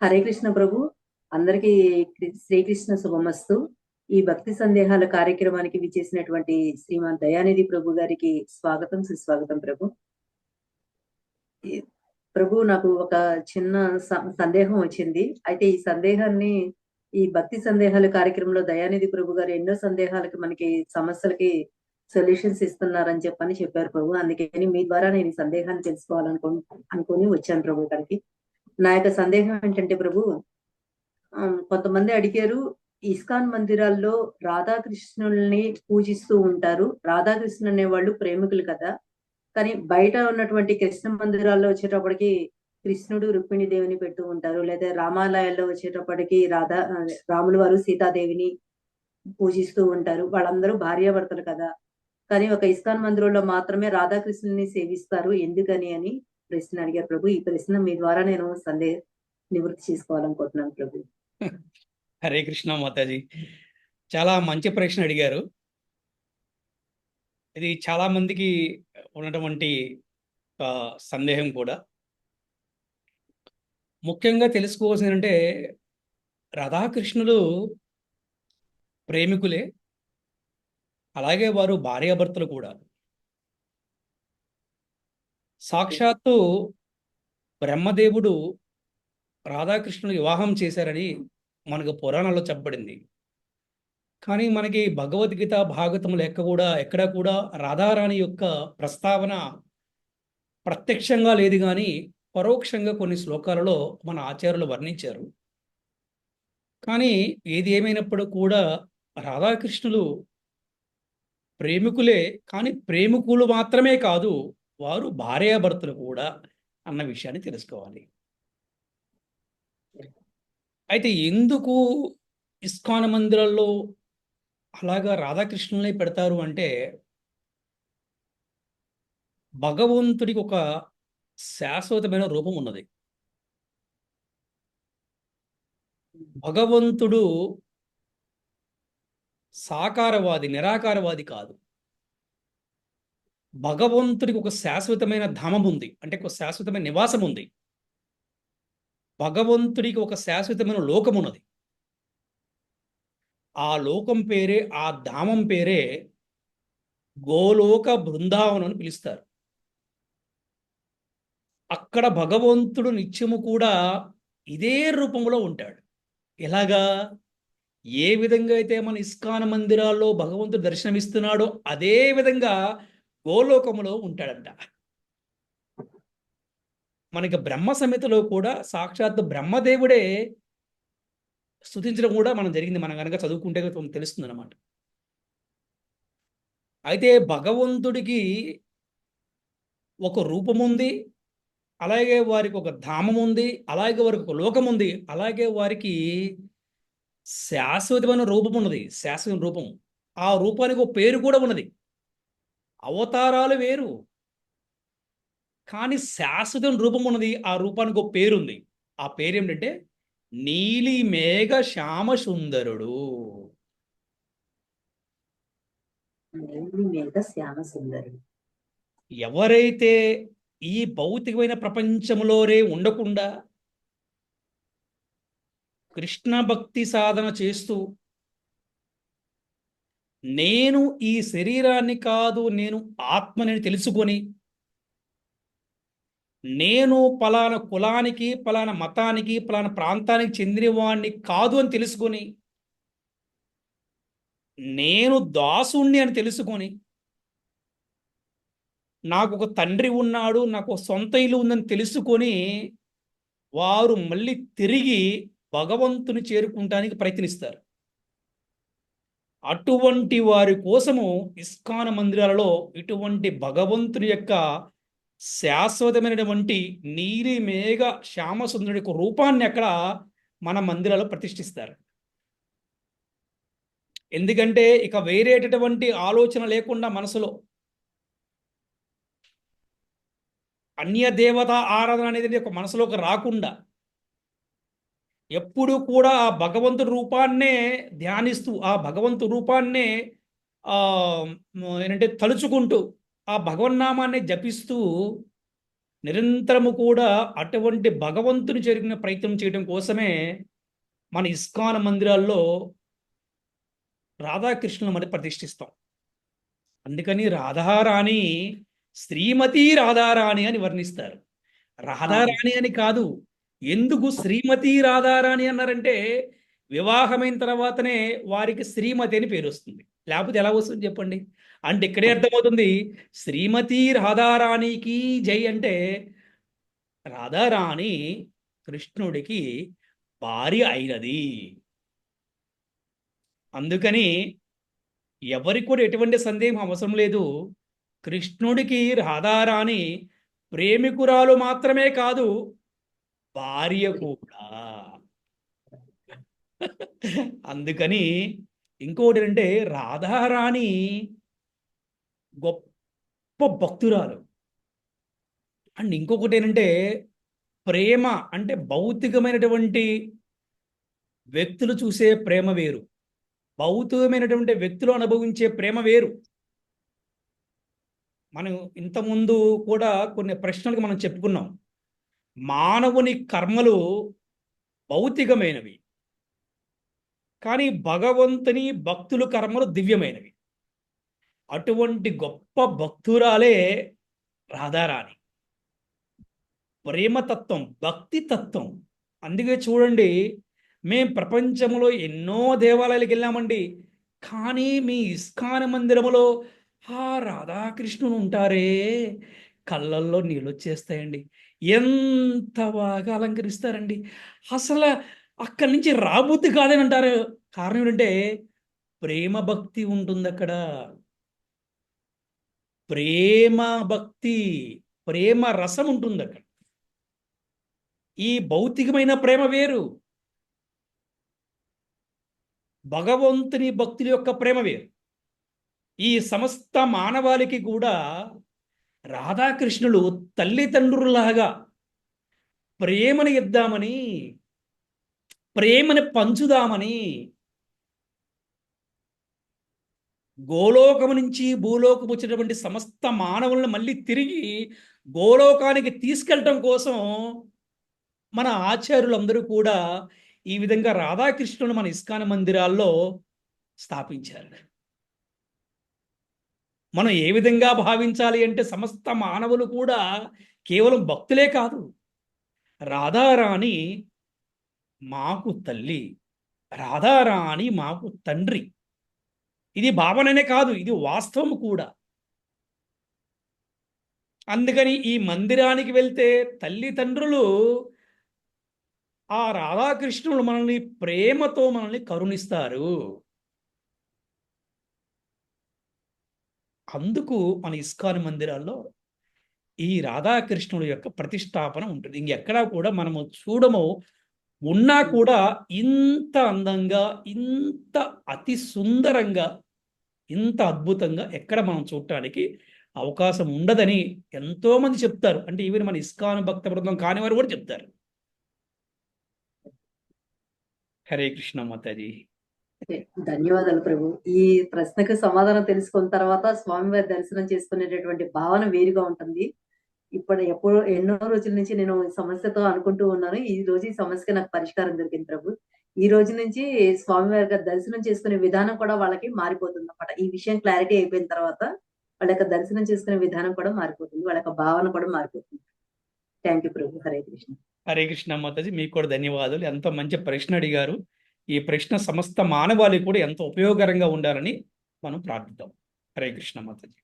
హరే కృష్ణ ప్రభు. అందరికీ శ్రీకృష్ణ శుభమస్తు. ఈ భక్తి సందేహాల కార్యక్రమానికి విచ్చేసినటువంటి శ్రీమాన్ దయానిధి ప్రభు గారికి స్వాగతం, సుస్వాగతం ప్రభు. ప్రభు, నాకు ఒక చిన్న సందేహం వచ్చింది. అయితే ఈ సందేహాన్ని ఈ భక్తి సందేహాల కార్యక్రమంలో దయానిధి ప్రభు గారు ఎన్నో సందేహాలకి మనకి సమస్యలకి సొల్యూషన్స్ ఇస్తున్నారని చెప్పారు ప్రభు. అందుకని మీ ద్వారా నేను ఈ సందేహాన్ని అనుకొని వచ్చాను ప్రభు గారికి. నా యొక్క సందేహం ఏంటంటే ప్రభు, కొంతమంది అడిగారు, ఇస్కాన్ మందిరాల్లో రాధాకృష్ణుల్ని పూజిస్తూ ఉంటారు. రాధాకృష్ణ అనే వాళ్ళు ప్రేమికులు కదా, కానీ బయట ఉన్నటువంటి కృష్ణ మందిరాల్లో వచ్చేటప్పటికి కృష్ణుడు రుక్మిణి దేవిని పెడుతూ ఉంటారు. లేదా రామాలయాల్లో వచ్చేటప్పటికి రాముల వారు సీతాదేవిని పూజిస్తూ ఉంటారు. వాళ్ళందరూ భార్యాభర్తలు కదా, కానీ ఒక ఇస్కాన్ మందిరంలో మాత్రమే రాధాకృష్ణుని సేవిస్తారు, ఎందుకని అని ప్రశ్న అడిగారు ప్రభు. ఈ ప్రశ్న మీ ద్వారా నేను నివృత్తి చేసుకోవాలనుకుంటున్నాను ప్రభు. హరే కృష్ణ మాతాజీ, చాలా మంచి ప్రశ్న అడిగారు. ఇది చాలా మందికి ఉన్నటువంటి సందేహం కూడా. ముఖ్యంగా తెలుసుకోవాల్సింది అంటే, రాధాకృష్ణులు ప్రేమికులే, అలాగే వారు భార్యాభర్తలు కూడా. సాక్షాత్తు బ్రహ్మదేవుడు రాధాకృష్ణులు వివాహం చేశారని మనకు పురాణాల్లో చెప్పబడింది. కానీ మనకి భగవద్గీత, భాగవతంలో ఎక్కడా కూడా రాధారాణి యొక్క ప్రస్తావన ప్రత్యక్షంగా లేదు, కానీ పరోక్షంగా కొన్ని శ్లోకాలలో మన ఆచార్యులు వర్ణించారు. కానీ ఏది ఏమైనప్పుడు కూడా రాధాకృష్ణులు ప్రేమికులే, కానీ ప్రేమికులు మాత్రమే కాదు, వారు భార్యాభర్తలు కూడా అన్న విషయాన్ని తెలుసుకోవాలి. అయితే ఎందుకు ఇస్కాన్ మందిరాల్లో అలాగా రాధాకృష్ణులనే పెడతారు అంటే, భగవంతుడికి ఒక శాశ్వతమైన రూపం ఉన్నది. భగవంతుడు సాకారవాది, నిరాకారవాది కాదు. భగవంతుడికి ఒక శాశ్వతమైన ధామం ఉంది, అంటే ఒక శాశ్వతమైన నివాసం ఉంది. భగవంతుడికి ఒక శాశ్వతమైన లోకం ఉన్నది. ఆ లోకం పేరే, ఆ ధామం పేరే గోలోక బృందావనం అని పిలుస్తారు. అక్కడ భగవంతుడు నిత్యము కూడా ఇదే రూపంలో ఉంటాడు. ఎలాగా? ఏ విధంగా అయితే మన ఇస్కాన్ మందిరాల్లో భగవంతుడు దర్శనమిస్తున్నాడో అదే విధంగా గోలోకములో ఉంటాడంట. మనకి బ్రహ్మ సమితిలో కూడా సాక్షాత్ బ్రహ్మదేవుడే స్తుతించడం కూడా మనం జరిగింది. మనం కనుక చదువుకుంటే తెలుస్తుంది అన్నమాట. అయితే భగవంతుడికి ఒక రూపం ఉంది, అలాగే వారికి ఒక ధామం ఉంది, అలాగే వారికి ఒక లోకం ఉంది, అలాగే వారికి శాశ్వతమైన రూపం ఉన్నది, శాశ్వత రూపం. ఆ రూపానికి ఒక పేరు కూడా ఉన్నది. అవతారాలు వేరు, కానీ శాశ్వతమైన రూపం ఉన్నది. ఆ రూపానికి ఒక పేరుంది. ఆ పేరు ఏమిటంటే నీలి మేఘ శ్యామ సుందరుడు. ఎవరైతే ఈ భౌతికమైన ప్రపంచంలోనే ఉండకుండా కృష్ణ భక్తి సాధన చేస్తూ, నేను ఈ శరీరాన్ని కాదు, నేను ఆత్మని తెలుసుకొని, నేను పలానా కులానికి, పలానా మతానికి, పలానా ప్రాంతానికి చెందినవాడిని కాదు అని తెలుసుకొని, నేను దాసుణ్ణి అని తెలుసుకొని, నాకు ఒక తండ్రి ఉన్నాడు, నాకు ఒక సొంత ఇల్లు ఉందని తెలుసుకొని, వారు మళ్ళీ తిరిగి భగవంతుని చేరుకుంటానికి ప్రయత్నిస్తారు. అటువంటి వారి కోసము ఇస్కాన్ మందిరాలలో ఇటువంటి భగవంతుని యొక్క శాశ్వతమైనటువంటి నీలి మేఘ శ్యామసుందరుడి యొక్క రూపాన్ని అక్కడ మన మందిరాల్లో ప్రతిష్ఠిస్తారు. ఎందుకంటే ఇక వేరేటటువంటి ఆలోచన లేకుండా, మనసులో అన్య దేవత ఆరాధన అనేది ఒక మనసులోకి రాకుండా, ఎప్పుడు కూడా ఆ భగవంతుడి రూపాన్నే ధ్యానిస్తూ, ఆ భగవంతు రూపాన్నే ఏంటంటే తలుచుకుంటూ, ఆ భగవన్నామాన్ని జపిస్తూ నిరంతరము కూడా అటువంటి భగవంతుని చేరుకునే ప్రయత్నం చేయడం కోసమే మన ఇస్కాన్ మందిరాల్లో రాధాకృష్ణులు మరి ప్రతిష్ఠిస్తాం. అందుకని రాధారాణి, శ్రీమతి రాధారాణి అని వర్ణిస్తారు. రాధారాణి అని కాదు. ఎందుకు శ్రీమతి రాధారాణి అన్నారంటే వివాహమైన తర్వాతనే వారికి శ్రీమతి అని పేరు వస్తుంది. లేకపోతే ఎలా వస్తుంది చెప్పండి? అంటే ఇక్కడే అర్థమవుతుంది, శ్రీమతి రాధారాణికి జై అంటే రాధారాణి కృష్ణుడికి భార్య అయినది. అందుకని ఎవరికి కూడా ఎటువంటి సందేహం అవసరం లేదు. కృష్ణుడికి రాధారాణి ప్రేమికురాలు మాత్రమే కాదు, భార్య కూడా. అందుకని ఇంకోటి అంటే రాధారాణి గొప్ప భక్తురాలు. అండ్ ఇంకొకటి ఏంటంటే ప్రేమ అంటే భౌతికమైనటువంటి వ్యక్తులు చూసే ప్రేమ వేరు, భౌతికమైనటువంటి వ్యక్తులు అనుభవించే ప్రేమ వేరు. మనం ఇంతకుముందు కూడా కొన్ని ప్రశ్నలకు మనం చెప్పుకున్నాం. మానవుని కర్మలు భౌతికమైనవి, కానీ భగవంతుని భక్తుల కర్మలు దివ్యమైనవి. అటువంటి గొప్ప భక్తురాలే రాధారాణి. ప్రేమతత్వం, భక్తి తత్వం. అందుకే చూడండి, మేం ప్రపంచంలో ఎన్నో దేవాలయాలకు వెళ్ళామండి, కానీ మీ ఇస్కాన్ మందిరములో ఆ రాధాకృష్ణులు ఉంటారే, కళ్ళల్లో నీళ్ళు వచ్చేస్తాయండి. ఎంత బాగా అలంకరిస్తారండి, అసలు అక్కడి నుంచి రాబుద్ది కాదని అంటారు. కారణం ఏంటంటే ప్రేమ భక్తి ఉంటుంది అక్కడ. ప్రేమ భక్తి, ప్రేమ రసం ఉంటుంది అక్కడ. ఈ భౌతికమైన ప్రేమ వేరు, భగవంతుని భక్తుల యొక్క ప్రేమ వేరు. ఈ సమస్త మానవాళికి కూడా రాధాకృష్ణులు తల్లిదండ్రులాగా ప్రేమను ఇద్దామని, ప్రేమని పంచుదామని గోలోకము నుంచి భూలోకము వచ్చినటువంటి సమస్త మానవులను మళ్ళీ తిరిగి గోలోకానికి తీసుకెళ్ళటం కోసం మన ఆచార్యులందరూ కూడా ఈ విధంగా రాధాకృష్ణులు మన ఇస్కాన్ మందిరాల్లో స్థాపించారు. మనం ఏ విధంగా భావించాలి అంటే సమస్త మానవులు కూడా కేవలం భక్తులే కాదు, రాధారాణి మాకు తల్లి, రాధారాణి మాకు తండ్రి. ఇది భావననే కాదు, ఇది వాస్తవం కూడా. అందుకని ఈ మందిరానికి వెళ్తే తల్లిదండ్రులు ఆ రాధాకృష్ణులు మనల్ని ప్రేమతో మనల్ని కరుణిస్తారు. అందుకు మన ఇస్కాన్ మందిరాల్లో ఈ రాధాకృష్ణుల యొక్క ప్రతిష్టాపన ఉంటుంది. ఇంకెక్కడా కూడా మనము చూడము. ఉన్నా కూడా ఇంత అందంగా, ఇంత అతి సుందరంగా, ఇంత అద్భుతంగా ఎక్కడ మనం చూడటానికి అవకాశం ఉండదని ఎంతో మంది చెప్తారు. అంటే ఈవెన్ మన ఇస్కాన్ భక్త బృందం కాని వారు కూడా చెప్తారు. హరే కృష్ణ మాతాజీ. ధన్యవాదాలు ప్రభు. ఈ ప్రశ్నకు సమాధానం తెలుసుకున్న తర్వాత స్వామివారి దర్శనం చేసుకునేటటువంటి భావన వేరుగా ఉంటుంది. ఎప్పుడో ఎన్నో రోజుల నుంచి నేను ఈ సమస్యతో అనుకుంటూ ఉన్నాను. ఈ రోజు ఈ సమస్యకి నాకు పరిష్కారం దొరికింది ప్రభు. ఈ రోజు నుంచి స్వామివారి గారి దర్శనం చేసుకునే విధానం కూడా వాళ్ళకి మారిపోతుంది అన్నమాట. ఈ విషయం క్లారిటీ అయిపోయిన తర్వాత వాళ్ళ యొక్క దర్శనం చేసుకునే విధానం కూడా మారిపోతుంది, వాళ్ళ యొక్క భావన కూడా మారిపోతుంది. థ్యాంక్ యూ ప్రభు. హరే కృష్ణ. హరే కృష్ణ మాతాజీ, మీకు కూడా ధన్యవాదాలు. ఎంతో మంచి ప్రశ్న అడిగారు. ఈ ప్రశ్న సమస్త మానవాళికి కూడా ఎంతో ఉపయోగకరంగా ఉండాలని మనం ప్రార్థిద్దాం. హరే కృష్ణ మాతాజీ.